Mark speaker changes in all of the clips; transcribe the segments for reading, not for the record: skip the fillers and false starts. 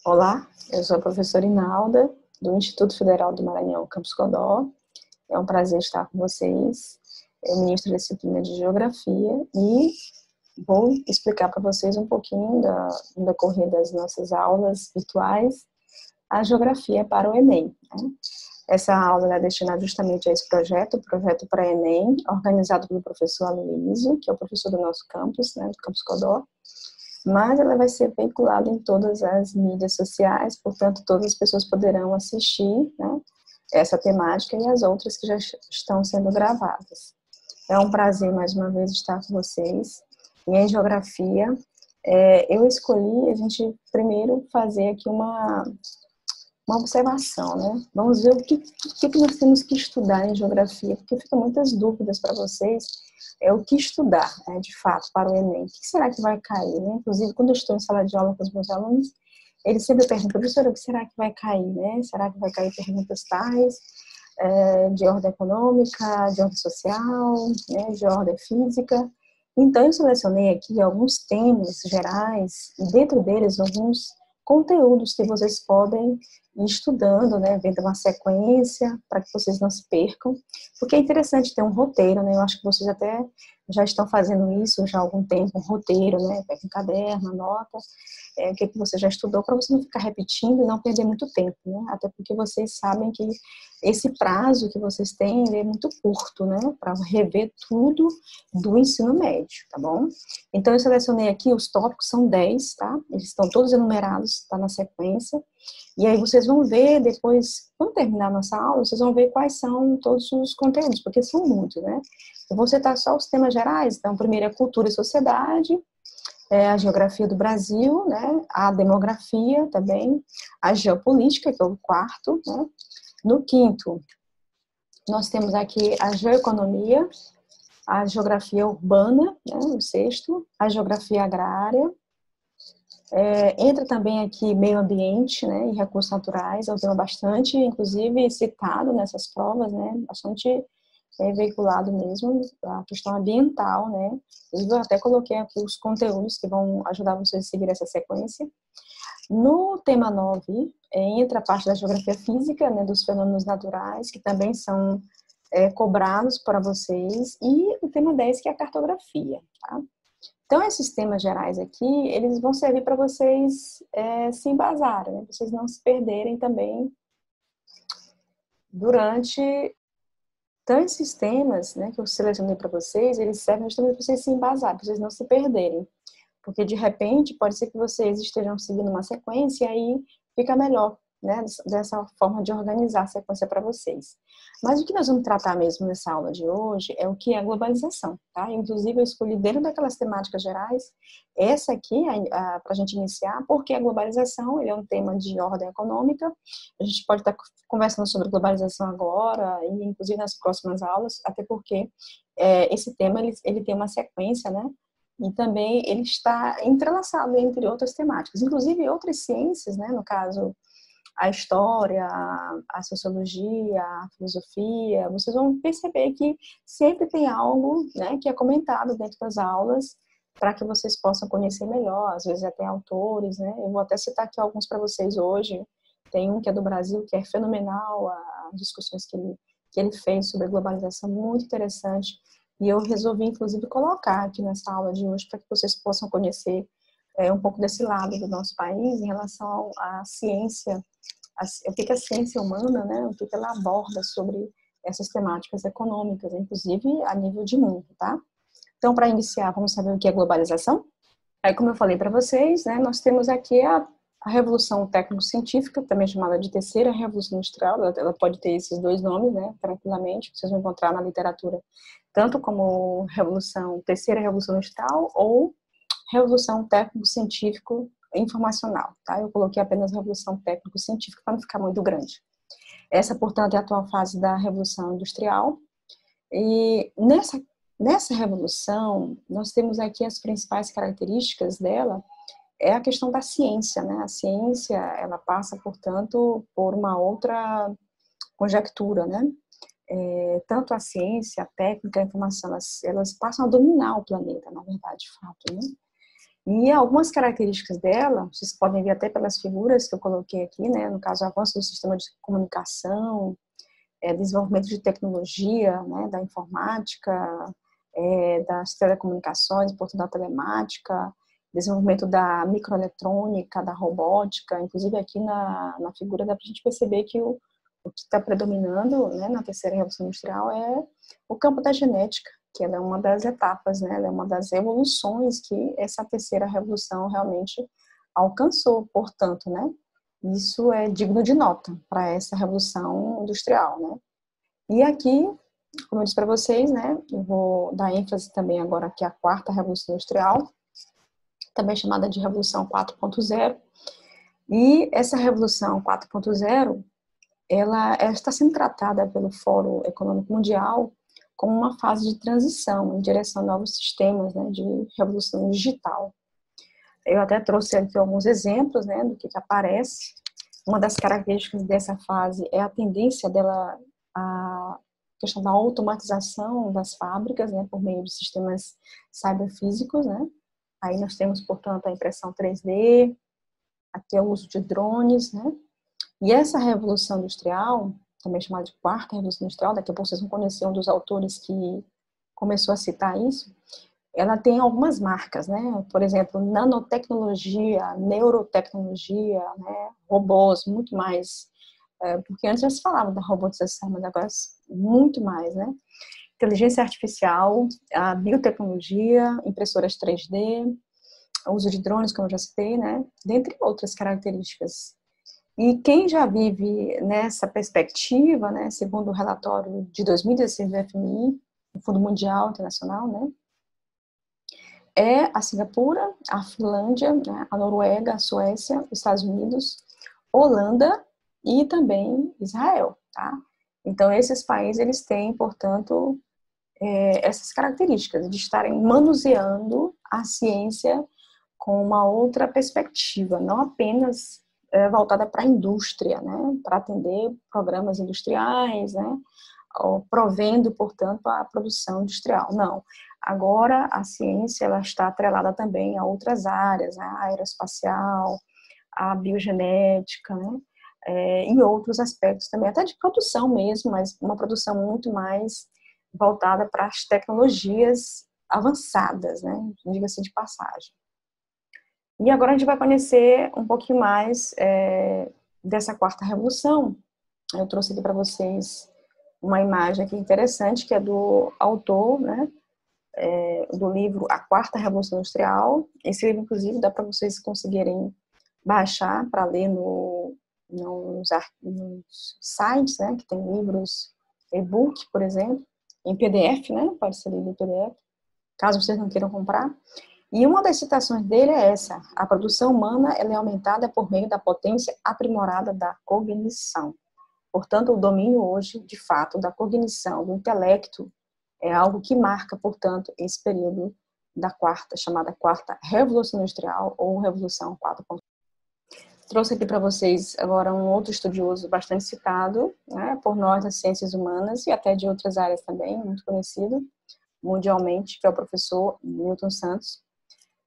Speaker 1: Olá, eu sou a professora Inalda, do Instituto Federal do Maranhão, Campus Codó. É um prazer estar com vocês. Eu ministro a disciplina de Geografia e vou explicar para vocês um pouquinho no decorrer das nossas aulas virtuais, a Geografia para o Enem, né? Essa aula é destinada justamente a esse projeto, o projeto para Enem, organizado pelo professor Aloysio, que é o professor do nosso campus, né, do Campus Codó. Mas ela vai ser veiculada em todas as mídias sociais, portanto, todas as pessoas poderão assistir, né, essa temática e as outras que já estão sendo gravadas. É um prazer, mais uma vez, estar com vocês. E em geografia, eu escolhi a gente primeiro fazer aqui uma observação, né? Vamos ver o que nós temos que estudar em geografia, porque ficam muitas dúvidas para vocês, o que estudar, né, de fato, para o Enem. O que será que vai cair, né? Inclusive, quando eu estou em sala de aula com os meus alunos, eles sempre perguntam, professora, o que será que vai cair, né? Será que vai cair perguntas tais, de ordem econômica, de ordem social, né, de ordem física? Então, eu selecionei aqui alguns temas gerais, e dentro deles, alguns conteúdos que vocês podem ir estudando, né, vendo uma sequência, para que vocês não se percam, porque é interessante ter um roteiro, né, eu acho que vocês até já estão fazendo isso já há algum tempo, um roteiro, né, pega um caderno, anota, o que você já estudou, para você não ficar repetindo e não perder muito tempo, né, até porque vocês sabem que esse prazo que vocês têm é muito curto, né, para rever tudo do ensino médio, tá bom? Então, eu selecionei aqui, os tópicos são 10, tá? Eles estão todos enumerados, tá na sequência. E aí vocês vão ver depois, quando terminar a nossa aula, vocês vão ver quais são todos os conteúdos, porque são muitos, né? Eu vou citar só os temas gerais. Então, primeiro é cultura e sociedade, a geografia do Brasil, né? A demografia também, a geopolítica, que é o quarto, né? No quinto, nós temos aqui a geoeconomia, a geografia urbana, né, o sexto, a geografia agrária, entra também aqui meio ambiente, né, e recursos naturais, é um tema bastante, inclusive, citado nessas provas, né, bastante veiculado mesmo, a questão ambiental, né, inclusive eu até coloquei aqui os conteúdos que vão ajudar vocês a seguir essa sequência. No tema 9, entra a parte da geografia física, né, dos fenômenos naturais, que também são cobrados para vocês, e o tema 10, que é a cartografia, tá? Então, esses temas gerais aqui, eles vão servir para vocês se embasarem, né? Vocês não se perderem também durante... Então, esses temas, né, que eu selecionei para vocês, eles servem justamente para vocês se embasarem, para vocês não se perderem. Porque, de repente, pode ser que vocês estejam seguindo uma sequência e aí fica melhor, né, dessa forma de organizar a sequência para vocês. Mas o que nós vamos tratar mesmo nessa aula de hoje é o que é a globalização, tá? Inclusive, eu escolhi dentro daquelas temáticas gerais, essa aqui, para a gente iniciar, porque a globalização, ele é um tema de ordem econômica, a gente pode estar conversando sobre globalização agora, e inclusive nas próximas aulas, até porque esse tema, ele tem uma sequência, né? E também ele está entrelaçado entre outras temáticas, inclusive outras ciências, né? No caso, a história, a sociologia, a filosofia. Vocês vão perceber que sempre tem algo, né, que é comentado dentro das aulas para que vocês possam conhecer melhor, às vezes até autores, né? Eu vou até citar aqui alguns para vocês hoje. Tem um que é do Brasil, que é fenomenal, as discussões que ele fez sobre a globalização, muito interessante. E eu resolvi, inclusive, colocar aqui nessa aula de hoje para que vocês possam conhecer um pouco desse lado do nosso país em relação à ciência, o que é a ciência humana, né? O que ela aborda sobre essas temáticas econômicas, inclusive a nível de mundo, tá? Então, para iniciar, vamos saber o que é globalização? Aí, como eu falei para vocês, né, nós temos aqui a Revolução Técnico-Científica, também chamada de Terceira Revolução Industrial, ela pode ter esses dois nomes, né, tranquilamente, vocês vão encontrar na literatura, tanto como Terceira Revolução Industrial ou Revolução Técnico-Científico Informacional, tá? Eu coloquei apenas Revolução Técnico-Científica para não ficar muito grande. Essa, portanto, é a atual fase da Revolução Industrial, e nessa revolução, nós temos aqui as principais características dela, é a questão da ciência, né? A ciência, ela passa, portanto, por uma outra conjectura, né? Tanto a ciência, a técnica, a informação, elas passam a dominar o planeta, na verdade, de fato, né? E algumas características dela, vocês podem ver até pelas figuras que eu coloquei aqui, né? No caso, avanço do sistema de comunicação, desenvolvimento de tecnologia, né? Da informática, das telecomunicações, portanto, da telemática, desenvolvimento da microeletrônica, da robótica. Inclusive, aqui na figura dá para a gente perceber que o que está predominando, né, na terceira revolução industrial é o campo da genética, que ela é uma das etapas, né, ela é uma das evoluções que essa terceira revolução realmente alcançou. Portanto, né, isso é digno de nota para essa revolução industrial, né. E aqui, como eu disse para vocês, né, eu vou dar ênfase também agora aqui à quarta revolução industrial, também chamada de Revolução 4.0. E essa Revolução 4.0, ela está sendo tratada pelo Fórum Econômico Mundial como uma fase de transição em direção a novos sistemas, né, de revolução digital. Eu até trouxe aqui alguns exemplos, né, do que aparece. Uma das características dessa fase é a tendência dela a questão da automatização das fábricas, né, por meio de sistemas cyberfísicos, né. Aí nós temos, portanto, a impressão 3D, aqui é o uso de drones, né. E essa revolução industrial, também chamada de quarta revolução industrial, daqui a pouco vocês vão conhecer um dos autores que começou a citar isso, ela tem algumas marcas, né? Por exemplo, nanotecnologia, neurotecnologia, né? Robôs, muito mais, porque antes já se falava da robotização, mas agora muito mais, né? Inteligência artificial, a biotecnologia, impressoras 3D, o uso de drones, como eu já citei, né? Dentre outras características. E quem já vive nessa perspectiva, né, segundo o relatório de 2016 do FMI, do Fundo Mundial Internacional, né, é a Singapura, a Finlândia, né, a Noruega, a Suécia, os Estados Unidos, Holanda e também Israel, tá? Então, esses países, eles têm, portanto, essas características de estarem manuseando a ciência com uma outra perspectiva, não apenas voltada para a indústria, né, para atender programas industriais, né, ou provendo, portanto, a produção industrial. Não. Agora, a ciência ela está atrelada também a outras áreas, a aeroespacial, a biogenética, né, e outros aspectos também, até de produção mesmo, mas uma produção muito mais voltada para as tecnologias avançadas, né, diga-se de passagem. E agora a gente vai conhecer um pouquinho mais dessa quarta revolução. Eu trouxe aqui para vocês uma imagem aqui interessante, que é do autor, né, do livro A Quarta Revolução Industrial. Esse livro, inclusive, dá para vocês conseguirem baixar para ler nos sites, né, que tem livros e-book, por exemplo, em PDF, né, pode ser lido em PDF, caso vocês não queiram comprar. E uma das citações dele é essa: a produção humana ela é aumentada por meio da potência aprimorada da cognição. Portanto, o domínio hoje, de fato, da cognição, do intelecto, é algo que marca, portanto, esse período da chamada quarta revolução industrial ou revolução 4.0. Trouxe aqui para vocês agora um outro estudioso bastante citado, né, por nós das ciências humanas e até de outras áreas também, muito conhecido mundialmente, que é o professor Milton Santos.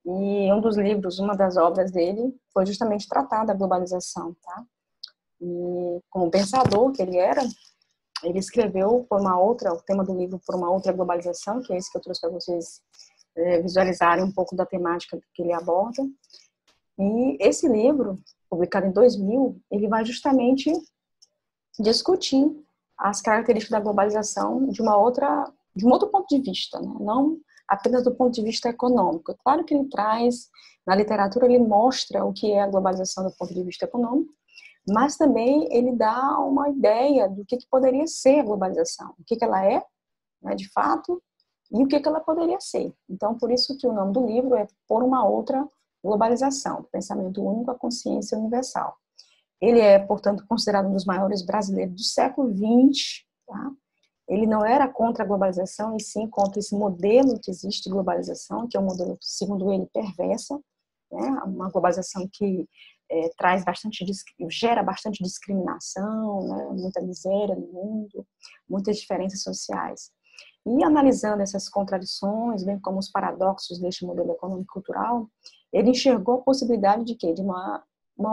Speaker 1: E um dos livros, uma das obras dele, foi justamente tratar da globalização, tá? E como pensador que ele era, ele escreveu por uma outra, o tema do livro por uma outra globalização, que é esse que eu trouxe para vocês visualizarem um pouco da temática que ele aborda. E esse livro, publicado em 2000, ele vai justamente discutir as características da globalização de um outro ponto de vista, né? Não apenas do ponto de vista econômico. É claro que ele traz, na literatura, ele mostra o que é a globalização do ponto de vista econômico, mas também ele dá uma ideia do que poderia ser a globalização, o que ela é, né, de fato, e o que ela poderia ser. Então, por isso que o nome do livro é Por uma Outra Globalização, Pensamento Único, a Consciência Universal. Ele é, portanto, considerado um dos maiores brasileiros do século XX, tá? Ele não era contra a globalização, e sim contra esse modelo que existe de globalização, que é um modelo, segundo ele, perversa, né? Uma globalização que gera bastante discriminação, né? Muita miséria no mundo, muitas diferenças sociais. E analisando essas contradições, bem como os paradoxos deste modelo econômico-cultural, ele enxergou a possibilidade de quê? De uma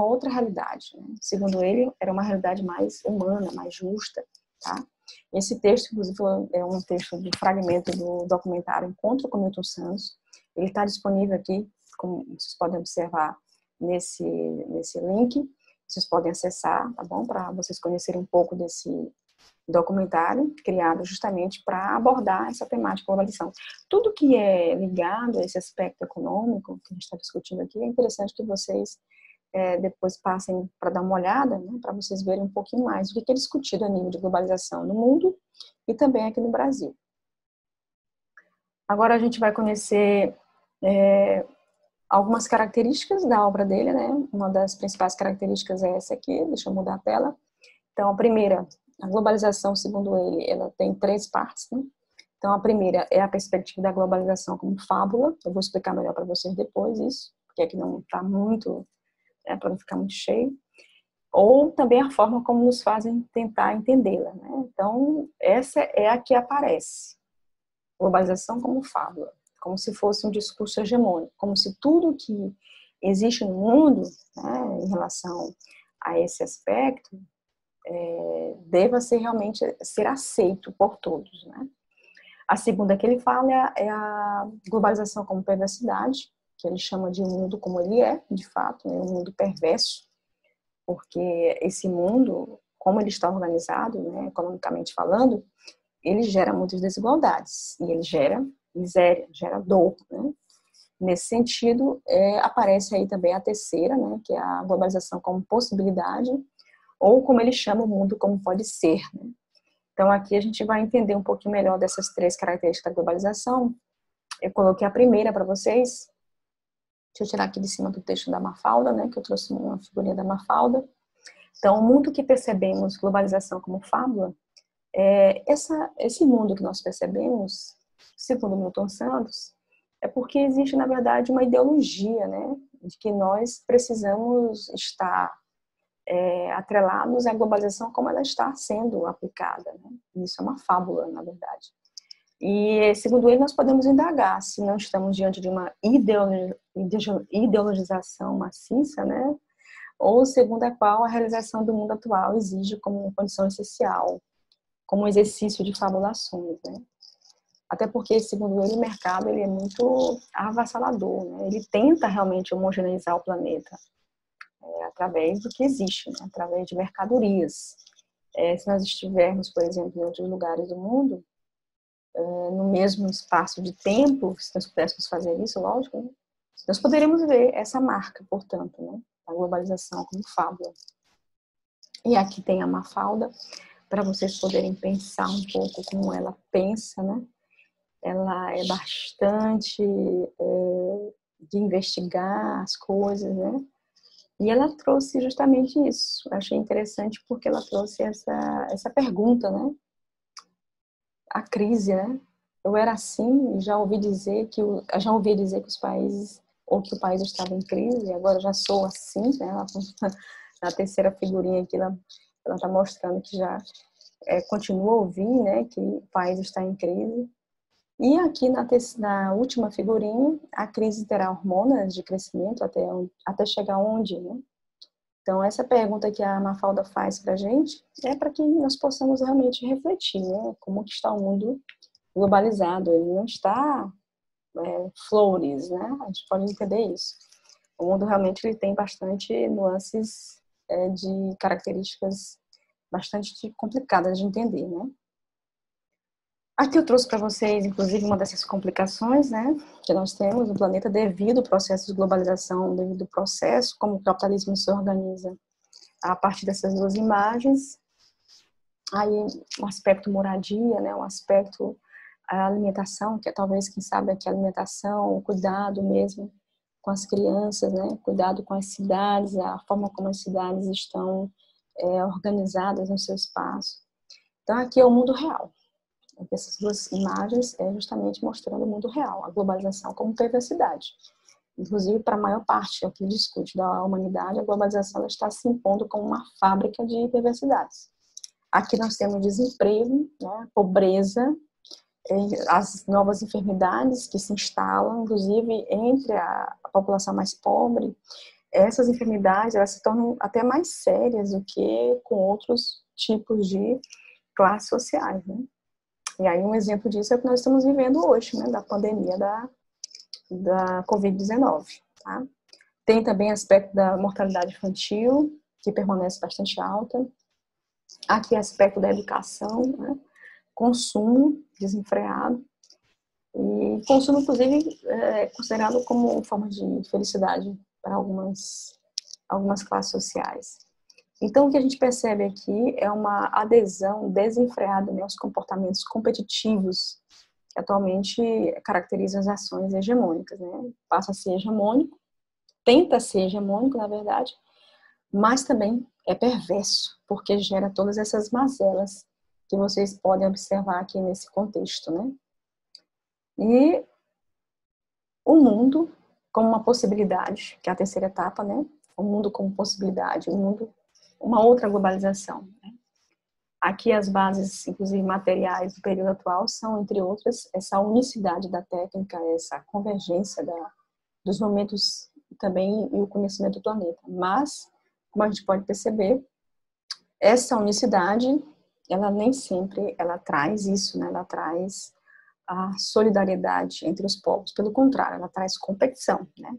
Speaker 1: outra realidade, né? Segundo ele, era uma realidade mais humana, mais justa, tá? Esse texto, inclusive, é um texto de fragmento do documentário Encontro com Milton Santos. Ele está disponível aqui, como vocês podem observar nesse link. Vocês podem acessar, tá bom? Para vocês conhecerem um pouco desse documentário criado justamente para abordar essa temática de globalização. Tudo que é ligado a esse aspecto econômico que a gente está discutindo aqui, é interessante que vocês depois passem para dar uma olhada, né, para vocês verem um pouquinho mais o que é discutido a nível de globalização no mundo e também aqui no Brasil. Agora a gente vai conhecer algumas características da obra dele, né? Uma das principais características é essa aqui, deixa eu mudar a tela. Então, a primeira, a globalização, segundo ele, ela tem 3 partes, né? Então, a primeira é a perspectiva da globalização como fábula. Eu vou explicar melhor para vocês depois isso, porque aqui não está muito, para não ficar muito cheio. Ou também a forma como nos fazem tentar entendê-la, né? Então, essa é a que aparece. Globalização como fábula, como se fosse um discurso hegemônico, como se tudo que existe no mundo, né, em relação a esse aspecto, deva ser realmente ser aceito por todos, né? A segunda que ele fala é a globalização como perversidade, que ele chama de um mundo como ele é, de fato, né, um mundo perverso, porque esse mundo, como ele está organizado, né, economicamente falando, ele gera muitas desigualdades e ele gera miséria, gera dor, né? Nesse sentido, aparece aí também a terceira, né, que é a globalização como possibilidade, ou como ele chama o mundo como pode ser, né? Então aqui a gente vai entender um pouquinho melhor dessas 3 características da globalização. Eu coloquei a primeira para vocês. Deixa eu tirar aqui de cima do texto da Mafalda, né, que eu trouxe uma figurinha da Mafalda. Então, o mundo que percebemos globalização como fábula, esse mundo que nós percebemos, segundo Milton Santos, é porque existe, na verdade, uma ideologia, né, de que nós precisamos estar atrelados à globalização como ela está sendo aplicada, né? Isso é uma fábula, na verdade. E, segundo ele, nós podemos indagar se não estamos diante de uma ideologização maciça, né? Ou segundo a qual a realização do mundo atual exige como uma condição essencial, como um exercício de fabulações, né? Até porque, segundo ele, o mercado ele é muito avassalador, né? Ele tenta realmente homogeneizar o planeta através do que existe, né? Através de mercadorias. Se nós estivermos, por exemplo, em outros lugares do mundo, no mesmo espaço de tempo, se nós pudéssemos fazer isso, lógico, né? Nós poderíamos ver essa marca, portanto, né? A globalização como fábula. E aqui tem a Mafalda, para vocês poderem pensar um pouco como ela pensa, né? Ela é bastante de investigar as coisas, né? E ela trouxe justamente isso. Eu achei interessante porque ela trouxe essa pergunta, né? A crise, né? Eu era assim, já ouvi dizer que os países, ou que o país estava em crise, agora já sou assim, né? Na terceira figurinha aqui, ela está mostrando que já continua a ouvir, né? Que o país está em crise. E aqui na última figurinha, a crise terá hormonas de crescimento até chegar onde, né? Então, essa pergunta que a Mafalda faz para a gente é para que nós possamos realmente refletir, né? Como que está o mundo globalizado. Ele não está flores, né? A gente pode entender isso. O mundo realmente ele tem bastante nuances de características bastante complicadas de entender, né? Aqui eu trouxe para vocês, inclusive, uma dessas complicações, né, que nós temos no planeta devido ao processo de globalização, devido ao processo como o capitalismo se organiza a partir dessas 2 imagens. Aí, um aspecto moradia, né, um aspecto a alimentação, que é talvez, quem sabe, aqui a alimentação, o cuidado mesmo com as crianças, né, cuidado com as cidades, a forma como as cidades estão organizadas no seu espaço. Então, aqui é o mundo real. Essas 2 imagens justamente mostrando o mundo real, a globalização como perversidade. Inclusive, para a maior parte que discute da humanidade, a globalização está se impondo como uma fábrica de perversidades. Aqui nós temos desemprego, né, pobreza, as novas enfermidades que se instalam, inclusive entre a população mais pobre, essas enfermidades elas se tornam até mais sérias do que com outros tipos de classes sociais, né? E aí um exemplo disso é o que nós estamos vivendo hoje, né, da pandemia da Covid-19, tá? Tem também aspecto da mortalidade infantil, que permanece bastante alta. Aqui aspecto da educação, né? Consumo desenfreado. E consumo, inclusive, é considerado como forma de felicidade para algumas classes sociais. Então, o que a gente percebe aqui é uma adesão desenfreada, né, aos comportamentos competitivos que atualmente caracterizam as ações hegemônicas, né? Passa a ser hegemônico, tenta ser hegemônico, na verdade, mas também é perverso, porque gera todas essas mazelas que vocês podem observar aqui nesse contexto, né? E o mundo como uma possibilidade, que é a terceira etapa, né? O mundo como possibilidade, o mundo, uma outra globalização, né? Aqui as bases, inclusive materiais do período atual, são, entre outras, essa unicidade da técnica, essa convergência dos momentos também e o conhecimento do planeta. Mas, como a gente pode perceber, essa unicidade, ela nem sempre ela traz isso, né? Ela traz a solidariedade entre os povos. Pelo contrário, ela traz competição, né?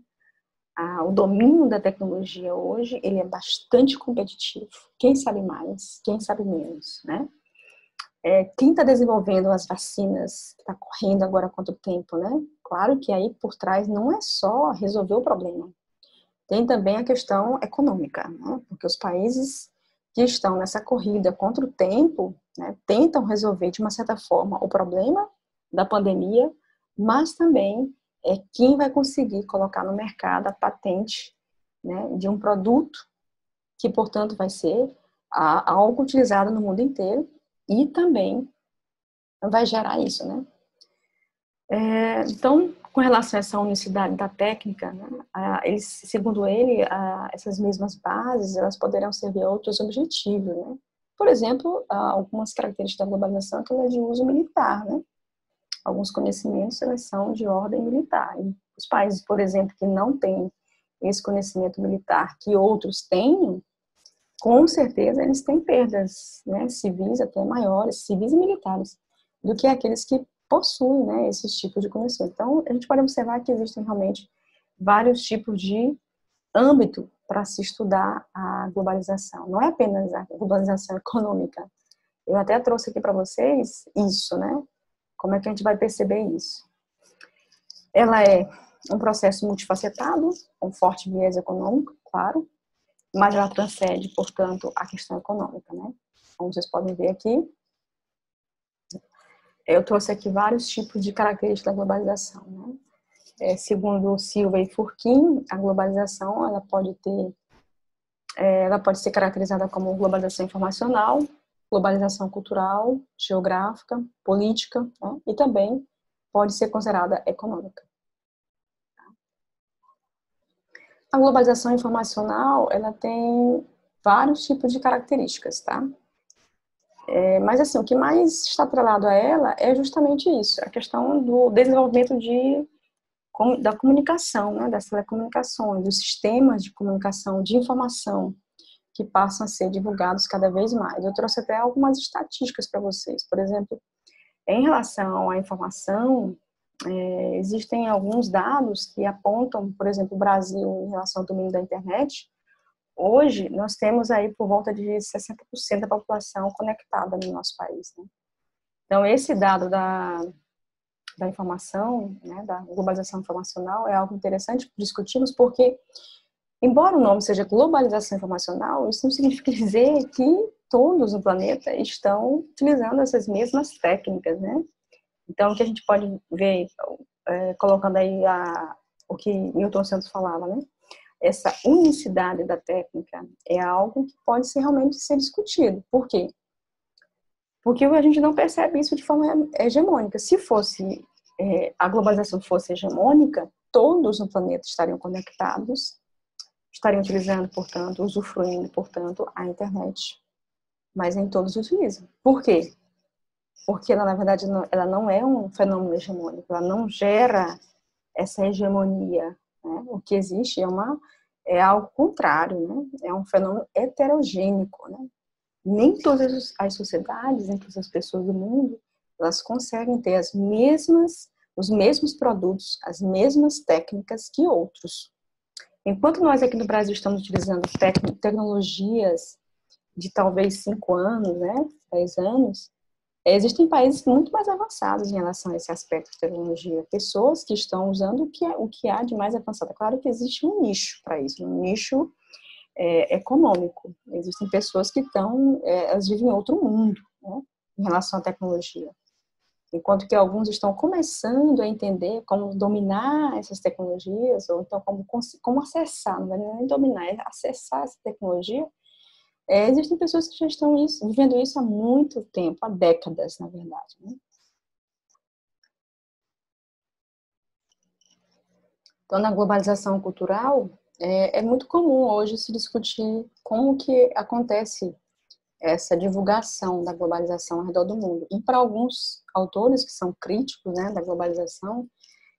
Speaker 1: O domínio da tecnologia hoje, ele é bastante competitivo. Quem sabe mais, quem sabe menos, né? Quem está desenvolvendo as vacinas, que está correndo agora há quanto tempo, né? Claro que aí por trás não é só resolver o problema. Tem também a questão econômica, né? Porque os países que estão nessa corrida contra o tempo, né, tentam resolver de uma certa forma o problema da pandemia, mas também quem vai conseguir colocar no mercado a patente, né, de um produto que, portanto, vai ser algo utilizado no mundo inteiro e também vai gerar isso, né? Então, com relação a essa unicidade da técnica, né, segundo ele, essas mesmas bases, elas poderão servir a outros objetivos, né? Por exemplo, algumas características da globalização que ela é de uso militar, né? Alguns conhecimentos, elas são de ordem militar. E os países, por exemplo, que não têm esse conhecimento militar que outros têm, com certeza eles têm perdas, né, civis até maiores, civis e militares, do que aqueles que possuem, né, esses tipos de conhecimento. Então, a gente pode observar que existem realmente vários tipos de âmbito para se estudar a globalização. Não é apenas a globalização econômica. Eu até trouxe aqui para vocês isso, né? Como é que a gente vai perceber isso? Ela é um processo multifacetado, com forte viés econômico, claro, mas ela transcende, portanto, a questão econômica, né? Como vocês podem ver aqui, eu trouxe aqui vários tipos de características da globalização, né? Segundo Silva e Furquim, a globalização ela pode ser caracterizada como globalização informacional, globalização cultural, geográfica, política, né? E também pode ser considerada econômica. A globalização informacional, ela tem vários tipos de características, tá? Mas, assim, o que mais está atrelado a ela é justamente isso, a questão do desenvolvimento da comunicação, né? Das telecomunicações, dos sistemas de comunicação, de informação, que passam a ser divulgados cada vez mais. Eu trouxe até algumas estatísticas para vocês. Por exemplo, em relação à informação, existem alguns dados que apontam, por exemplo, o Brasil em relação ao domínio da internet. Hoje, nós temos aí por volta de 60% da população conectada no nosso país, né? Então, esse dado da informação, né, da globalização informacional, é algo interessante discutirmos, porque, embora o nome seja globalização informacional, isso não significa dizer que todos no planeta estão utilizando essas mesmas técnicas, né? Então, o que a gente pode ver, colocando aí o que Milton Santos falava, né? Essa unicidade da técnica é algo que pode realmente ser discutido. Por quê? Porque a gente não percebe isso de forma hegemônica. Se fosse a globalização fosse hegemônica, todos no planeta estariam conectados, estariam utilizando, portanto, usufruindo, portanto, a internet. Mas nem todos utilizam. Por quê? porque ela, na verdade, ela não é um fenômeno hegemônico, ela não gera essa hegemonia, né? O que existe é algo contrário, né? É um fenômeno heterogênico, né? Nem todas as sociedades, nem todas as pessoas do mundo, elas conseguem ter os mesmos produtos, as mesmas técnicas que outros. Enquanto nós aqui no Brasil estamos utilizando tecnologias de talvez 5 anos, né, 10 anos, existem países muito mais avançados em relação a esse aspecto de tecnologia. Pessoas que estão usando o que há de mais avançado. Claro que existe um nicho para isso, um nicho econômico. Existem pessoas que elas vivem em outro mundo, né, em relação à tecnologia. Enquanto que alguns estão começando a entender como dominar essas tecnologias, ou então como acessar, não é nem dominar, é acessar essa tecnologia. Existem pessoas que já estão vivendo isso há muito tempo, há décadas, na verdade, né? Então, na globalização cultural, é muito comum hoje se discutir como que acontece essa divulgação da globalização ao redor do mundo. E para alguns autores que são críticos, né, da globalização,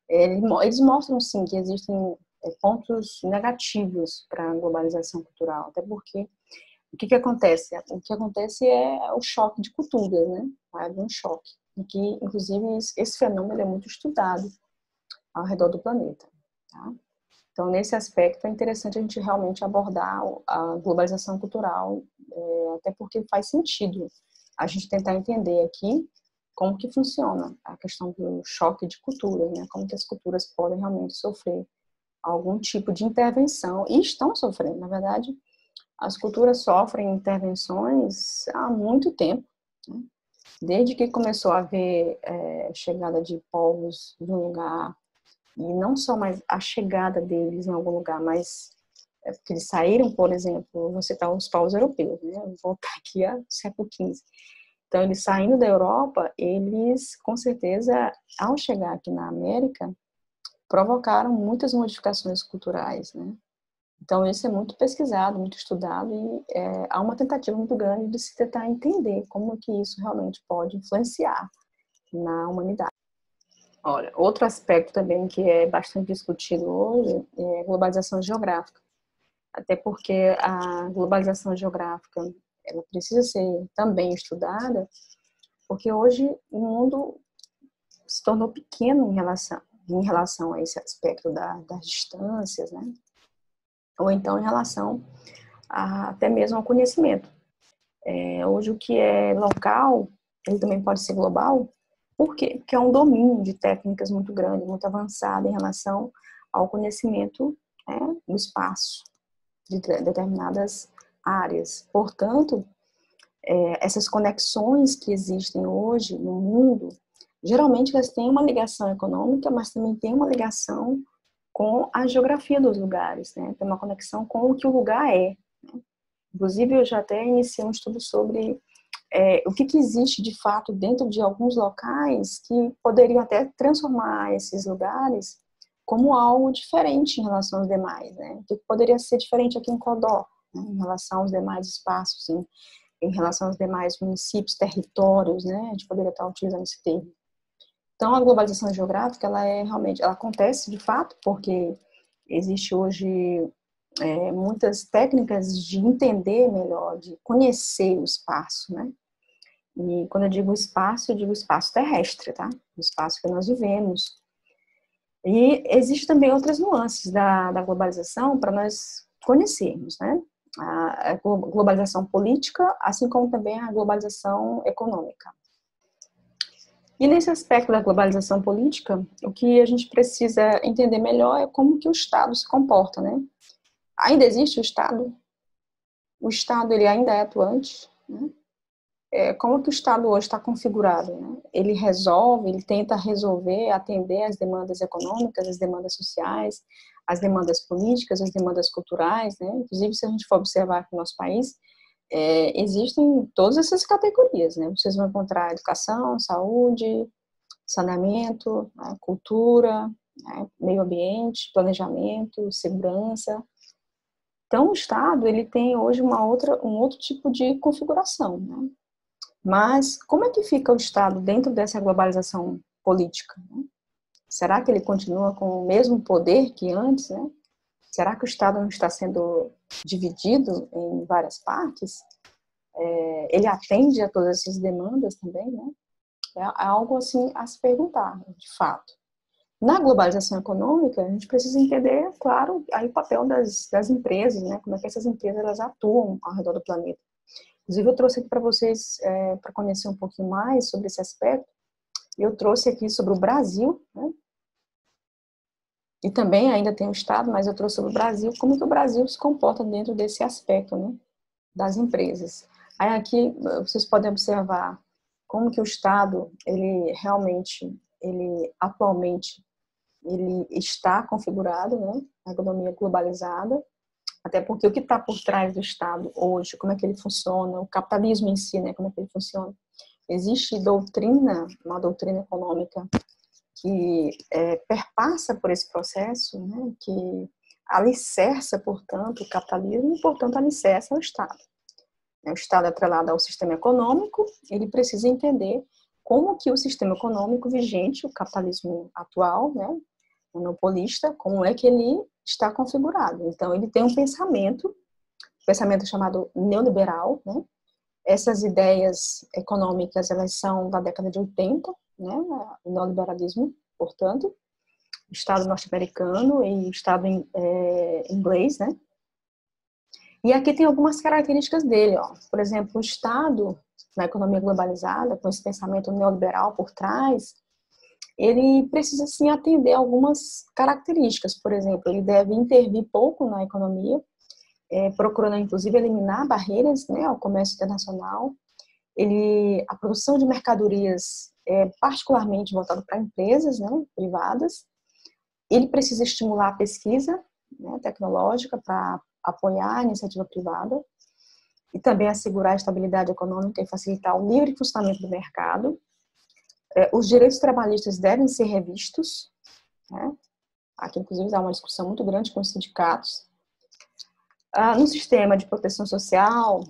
Speaker 1: eles mostram, sim, que existem pontos negativos para a globalização cultural, até porque o que acontece? O que acontece é o choque de culturas, né? Há um choque, e que, inclusive, esse fenômeno é muito estudado ao redor do planeta, tá? Então, nesse aspecto, é interessante a gente realmente abordar a globalização cultural, até porque faz sentido a gente tentar entender aqui como que funciona a questão do choque de cultura, né? Como que as culturas podem realmente sofrer algum tipo de intervenção, e estão sofrendo, na verdade, as culturas sofrem intervenções há muito tempo, né? Desde que começou a haver chegada de povos de um lugar, e não só mais a chegada deles em algum lugar, mas porque eles saíram, por exemplo, vou citar os povos europeus, né? Vou voltar aqui ao século XV. Então, eles saindo da Europa, eles, com certeza, ao chegar aqui na América, provocaram muitas modificações culturais, né? Então, isso é muito pesquisado, muito estudado, e há uma tentativa muito grande de se tentar entender como que isso realmente pode influenciar na humanidade. Olha, outro aspecto também que é bastante discutido hoje é a globalização geográfica. Até porque a globalização geográfica, ela precisa ser também estudada, porque hoje o mundo se tornou pequeno em relação a esse aspecto das distâncias, né? Ou então em relação até mesmo ao conhecimento. Hoje o que é local, ele também pode ser global. Por quê? Porque é um domínio de técnicas muito grande, muito avançado em relação ao conhecimento, né, do espaço, de determinadas áreas. Portanto, essas conexões que existem hoje no mundo, geralmente elas têm uma ligação econômica, mas também tem uma ligação com a geografia dos lugares, né? Tem uma conexão com o que o lugar é. Inclusive, eu já até iniciei um estudo sobre o que existe de fato dentro de alguns locais que poderiam até transformar esses lugares como algo diferente em relação aos demais, né? O que poderia ser diferente aqui em Codó, né? Em relação aos demais espaços, em relação aos demais municípios, territórios, né? A gente poderia estar utilizando esse termo. Então, a globalização geográfica, ela acontece de fato, porque existe hoje muitas técnicas de entender melhor, de conhecer o espaço, né? E quando eu digo espaço terrestre, tá? O espaço que nós vivemos. E existe também outras nuances da globalização para nós conhecermos, né? A globalização política, assim como também a globalização econômica. E nesse aspecto da globalização política, o que a gente precisa entender melhor é como que o Estado se comporta, né? Ainda existe o Estado? O Estado, ele ainda é atuante, né? Como que o Estado hoje está configurado, né? Ele tenta resolver, atender às demandas econômicas, às demandas sociais, às demandas políticas, às demandas culturais, né? Inclusive, se a gente for observar aqui no nosso país, existem todas essas categorias, né? Vocês vão encontrar educação, saúde, saneamento, né? Cultura, né? Meio ambiente, planejamento, segurança. Então, o Estado, ele tem hoje um outro tipo de configuração, né? Mas como é que fica o Estado dentro dessa globalização política, né? Será que ele continua com o mesmo poder que antes, né? Será que o Estado não está sendo dividido em várias partes? Ele atende a todas essas demandas também, né? É algo assim a se perguntar, de fato. Na globalização econômica, a gente precisa entender, claro, aí o papel das empresas, né? Como é que essas empresas elas atuam ao redor do planeta. Inclusive, eu trouxe aqui para vocês, para conhecer um pouquinho mais sobre esse aspecto, eu trouxe aqui sobre o Brasil, né? E também ainda tem o Estado, mas eu trouxe sobre o Brasil, como que o Brasil se comporta dentro desse aspecto, né? Das empresas. Aí aqui vocês podem observar como que o Estado, ele realmente, ele atualmente, ele está configurado, né? A economia globalizada, até porque o que está por trás do Estado hoje, como é que ele funciona, o capitalismo em si, né? Como é que ele funciona. Existe doutrina, uma doutrina econômica que perpassa por esse processo, né? Que alicerça, portanto, o capitalismo e, portanto, alicerça o Estado. O Estado atrelado ao sistema econômico, ele precisa entender como que o sistema econômico vigente, o capitalismo atual, né, monopolista, como é que ele está configurado. Então, ele tem um pensamento chamado neoliberal, né? Essas ideias econômicas, elas são da década de 80, né, o neoliberalismo, portanto, o Estado norte-americano e o Estado inglês, né? E aqui tem algumas características dele, ó. Por exemplo, o Estado, na economia globalizada, com esse pensamento neoliberal por trás, ele precisa, sim, atender algumas características. Por exemplo, ele deve intervir pouco na economia, procurando, inclusive, eliminar barreiras, né, ao comércio internacional. A produção de mercadorias é particularmente voltada para empresas, né, privadas. Ele precisa estimular a pesquisa, né, tecnológica para apoiar a iniciativa privada e também assegurar a estabilidade econômica e facilitar o livre funcionamento do mercado. Os direitos trabalhistas devem ser revistos, né? Aqui, inclusive, há uma discussão muito grande com os sindicatos. No sistema de proteção social,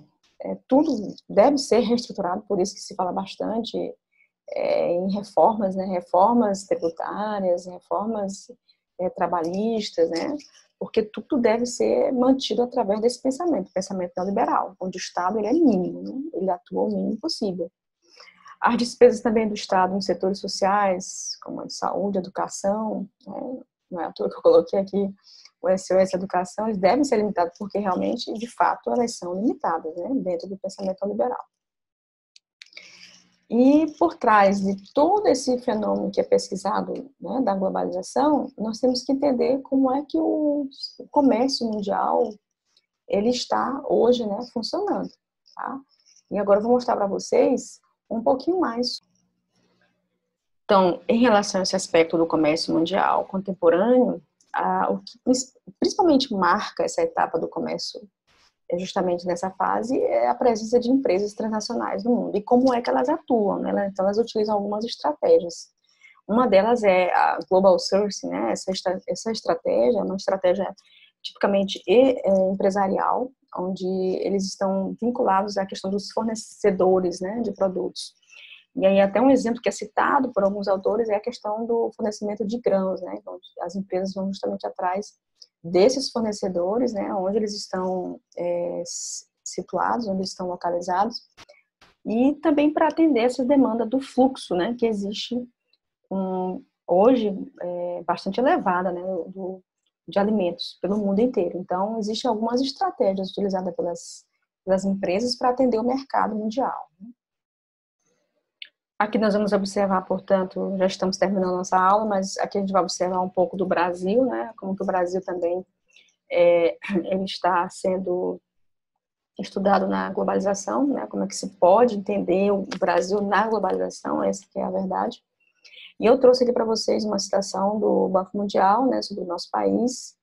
Speaker 1: tudo deve ser reestruturado, por isso que se fala bastante em reformas, né? Reformas tributárias, reformas trabalhistas, né? Porque tudo deve ser mantido através desse pensamento neoliberal, onde o Estado ele é mínimo, né? Ele atua o mínimo possível. As despesas também do Estado nos setores sociais, como a de saúde, educação, né? Não é à toa que eu coloquei aqui o SOS Educação, eles devem ser limitados porque realmente, de fato, elas são limitadas, né? Dentro do pensamento neoliberal. E por trás de todo esse fenômeno que é pesquisado, né, da globalização, nós temos que entender como é que o comércio mundial ele está hoje, né, funcionando. Tá? E agora eu vou mostrar para vocês um pouquinho mais. Então, em relação a esse aspecto do comércio mundial contemporâneo, o que principalmente marca essa etapa do comércio justamente nessa fase é a presença de empresas transnacionais no mundo e como é que elas atuam, né? Então elas utilizam algumas estratégias. Uma delas é a global sourcing, né? Essa estratégia é uma estratégia tipicamente empresarial, onde eles estão vinculados à questão dos fornecedores, né, de produtos. E aí até um exemplo que é citado por alguns autores é a questão do fornecimento de grãos, né? Então, as empresas vão justamente atrás desses fornecedores, né, onde eles estão situados, onde estão localizados, e também para atender essa demanda do fluxo, né, que existe hoje bastante elevada, né, de alimentos pelo mundo inteiro. Então, existem algumas estratégias utilizadas pelas empresas para atender o mercado mundial. Aqui nós vamos observar, portanto, já estamos terminando a nossa aula, mas aqui a gente vai observar um pouco do Brasil, né, como que o Brasil também ele está sendo estudado na globalização, né, como é que se pode entender o Brasil na globalização, essa que é a verdade. E eu trouxe aqui para vocês uma citação do Banco Mundial, né, sobre o nosso país,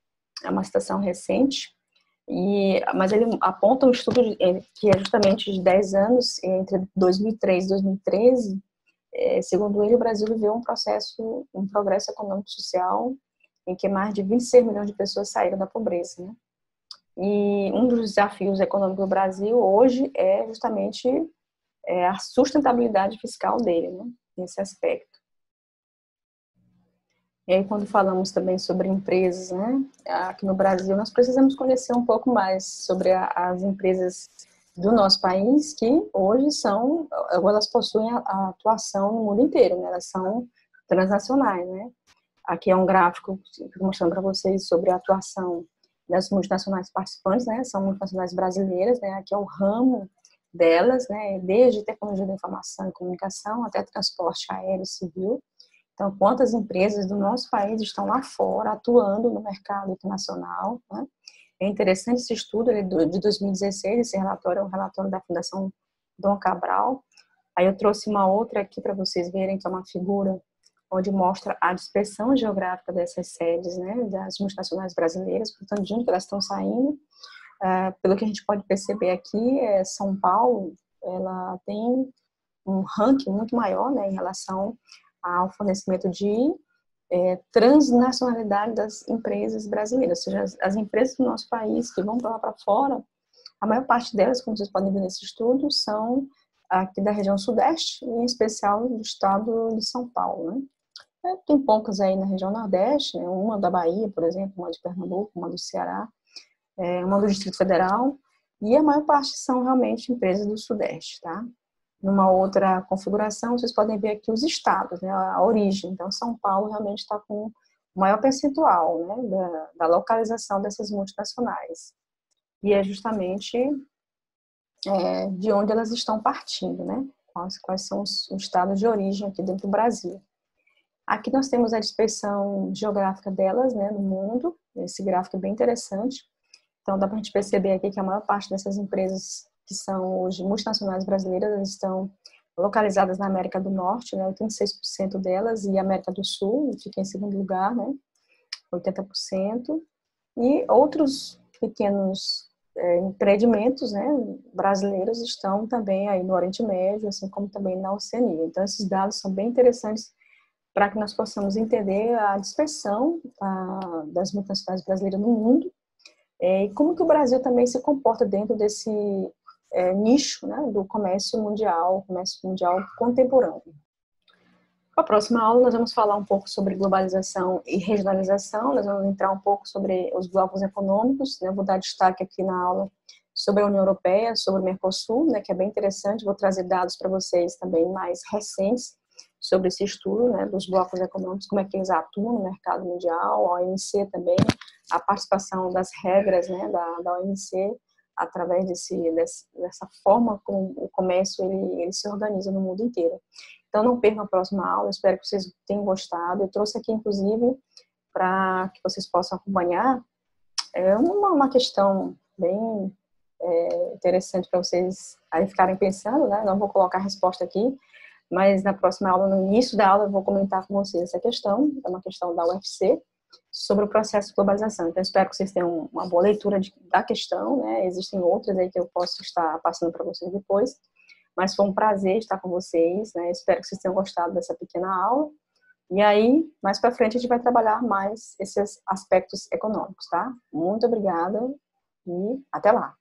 Speaker 1: é uma citação recente, mas ele aponta um estudo que é justamente de 10 anos, entre 2003 e 2013, segundo ele, o Brasil viveu um progresso econômico e social em que mais de 26 milhões de pessoas saíram da pobreza, né? E um dos desafios econômicos do Brasil hoje é justamente a sustentabilidade fiscal dele, né, nesse aspecto. E aí, quando falamos também sobre empresas, né, aqui no Brasil, nós precisamos conhecer um pouco mais sobre as empresas do nosso país, que hoje elas possuem a atuação no mundo inteiro, né, elas são transnacionais, né. Aqui é um gráfico que eu estou mostrando para vocês sobre a atuação das multinacionais participantes, né, são multinacionais brasileiras, né, aqui é o ramo delas, né, desde tecnologia da informação e comunicação até transporte aéreo civil. Então, quantas empresas do nosso país estão lá fora atuando no mercado internacional, né? É interessante esse estudo, ele é de 2016, esse relatório é um relatório da Fundação Dom Cabral. Aí eu trouxe uma outra aqui para vocês verem, que é uma figura onde mostra a dispersão geográfica dessas sedes, né, das multinacionais brasileiras, portanto, de onde elas estão saindo. Pelo que a gente pode perceber aqui, São Paulo, ela tem um ranking muito maior, né, em relação ao fornecimento de transnacionalidade das empresas brasileiras, ou seja, as empresas do nosso país que vão para lá para fora, a maior parte delas, como vocês podem ver nesse estudo, são aqui da região sudeste, em especial do estado de São Paulo, né? Tem poucas aí na região nordeste, né? Uma da Bahia, por exemplo, uma de Pernambuco, uma do Ceará, uma do Distrito Federal, e a maior parte são realmente empresas do sudeste, tá? Numa outra configuração, vocês podem ver aqui os estados, né, a origem. Então, São Paulo realmente está com o maior percentual, né, da localização dessas multinacionais. E é justamente de onde elas estão partindo, né? Quais são os estados de origem aqui dentro do Brasil. Aqui nós temos a dispersão geográfica delas, né, no mundo. Esse gráfico é bem interessante. Então, dá para a gente perceber aqui que a maior parte dessas empresas que são hoje multinacionais brasileiras estão localizadas na América do Norte, né, 86% delas, e América do Sul, fica em segundo lugar, né, 80%, e outros pequenos empreendimentos, né, brasileiros estão também aí no Oriente Médio, assim como também na Oceania. Então, esses dados são bem interessantes para que nós possamos entender a dispersão das multinacionais brasileiras no mundo, e como que o Brasil também se comporta dentro desse nicho, né, do comércio mundial contemporâneo. Na próxima aula nós vamos falar um pouco sobre globalização e regionalização, nós vamos entrar um pouco sobre os blocos econômicos, né, vou dar destaque aqui na aula sobre a União Europeia, sobre o Mercosul, né, que é bem interessante, vou trazer dados para vocês também mais recentes sobre esse estudo, né, dos blocos econômicos, como é que eles atuam no mercado mundial, a OMC também, a participação das regras, né, da OMC, através dessa forma como o comércio ele se organiza no mundo inteiro. Então, não percam a próxima aula, espero que vocês tenham gostado. Eu trouxe aqui, inclusive, para que vocês possam acompanhar, uma questão bem interessante para vocês aí ficarem pensando, né? Não vou colocar a resposta aqui, mas na próxima aula, no início da aula, eu vou comentar com vocês essa questão, é uma questão da UFC, sobre o processo de globalização. Então, espero que vocês tenham uma boa leitura da questão, né? Existem outras aí que eu posso estar passando para vocês depois, mas foi um prazer estar com vocês, né? Espero que vocês tenham gostado dessa pequena aula. E aí, mais para frente, a gente vai trabalhar mais esses aspectos econômicos, tá? Muito obrigada e até lá!